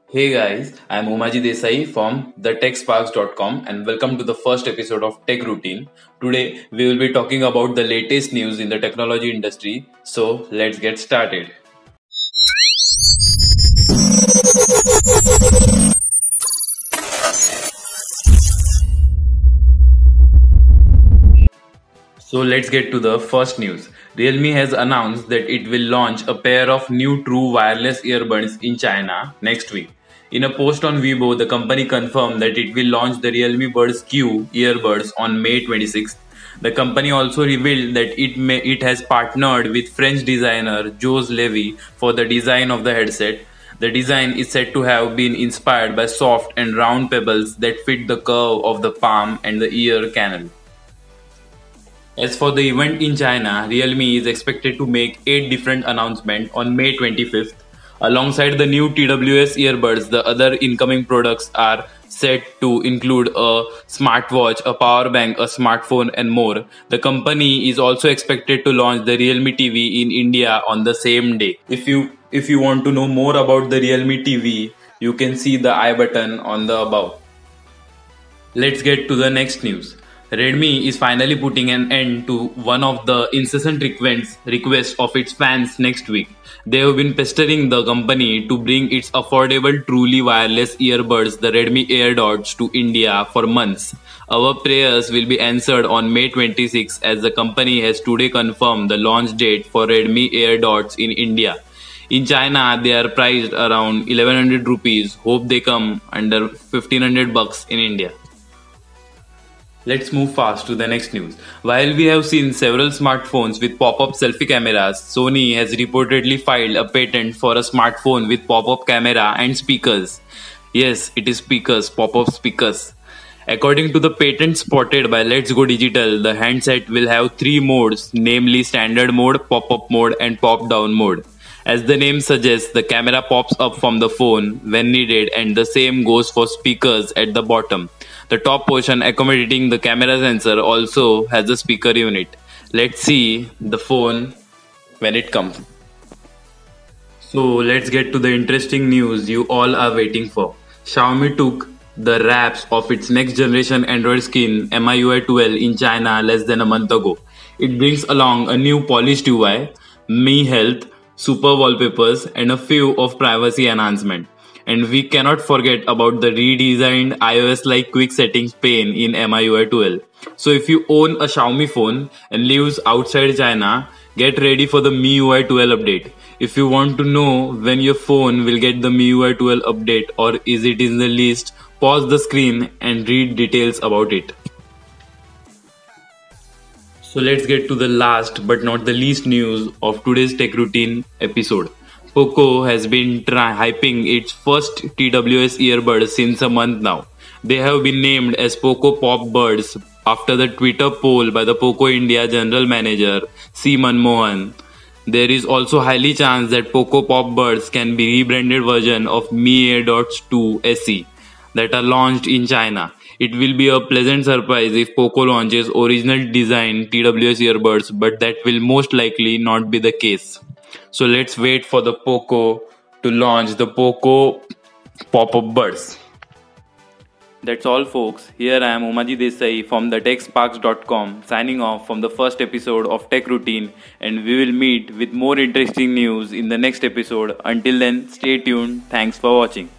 Hey guys, I'm Umaji Desai from thetechsparks.com and welcome to the first episode of Tech Routine. Today we will be talking about the latest news in the technology industry. So let's get started. So let's get to the first news. Realme has announced that it will launch a pair of new true wireless earbuds in China next week. In a post on Weibo, the company confirmed that it will launch the Realme Buds Q earbuds on May 26th. The company also revealed that it has partnered with French designer Jose Levy for the design of the headset. The design is said to have been inspired by soft and round pebbles that fit the curve of the palm and the ear canal. As for the event in China, Realme is expected to make 8 different announcements on May 25th. Alongside the new TWS earbuds, the other incoming products are set to include a smartwatch, a power bank, a smartphone, and more. The company is also expected to launch the Realme TV in India on the same day. If you want to know more about the Realme TV, you can see the I button on the above. Let's get to the next news. Redmi is finally putting an end to one of the incessant requests of its fans next week. They have been pestering the company to bring its affordable, truly wireless earbuds, the Redmi AirDots, to India for months. Our prayers will be answered on May 26 as the company has today confirmed the launch date for Redmi AirDots in India. In China, they are priced around 1100 rupees. Hope they come under 1500 bucks in India. Let's move fast to the next news. While we have seen several smartphones with pop-up selfie cameras, Sony has reportedly filed a patent for a smartphone with pop-up camera and speakers. Yes, it is speakers, pop-up speakers. According to the patent spotted by Let's Go Digital, the handset will have three modes, namely standard mode, pop-up mode, and pop-down mode. As the name suggests, the camera pops up from the phone when needed, and the same goes for speakers at the bottom. The top portion accommodating the camera sensor also has a speaker unit. Let's see the phone when it comes. So let's get to the interesting news you all are waiting for. Xiaomi took the wraps of its next generation Android skin MIUI 12 in China less than a month ago. It brings along a new polished UI, Mi Health, super wallpapers, and a few of privacy enhancement. And we cannot forget about the redesigned iOS-like quick settings pane in MIUI 12. So if you own a Xiaomi phone and lives outside China, get ready for the MIUI 12 update. If you want to know when your phone will get the MIUI 12 update or is it in the list, pause the screen and read details about it. So let's get to the last but not the least news of today's Tech Routine episode. Poco has been hyping its first TWS earbuds since a month now. They have been named as Poco Pop Buds after the Twitter poll by the Poco India general manager C. Manmohan. There is also highly chance that Poco Pop Buds can be rebranded version of Mi AirDots 2 SE that are launched in China. It will be a pleasant surprise if Poco launches original design TWS earbuds, but that will most likely not be the case. So let's wait for the Poco to launch the Poco pop-up buds. That's all folks. Here I am Umaji Desai from thetechsparks.com signing off from the first episode of Tech Routine, and we will meet with more interesting news in the next episode. Until then, stay tuned. Thanks for watching.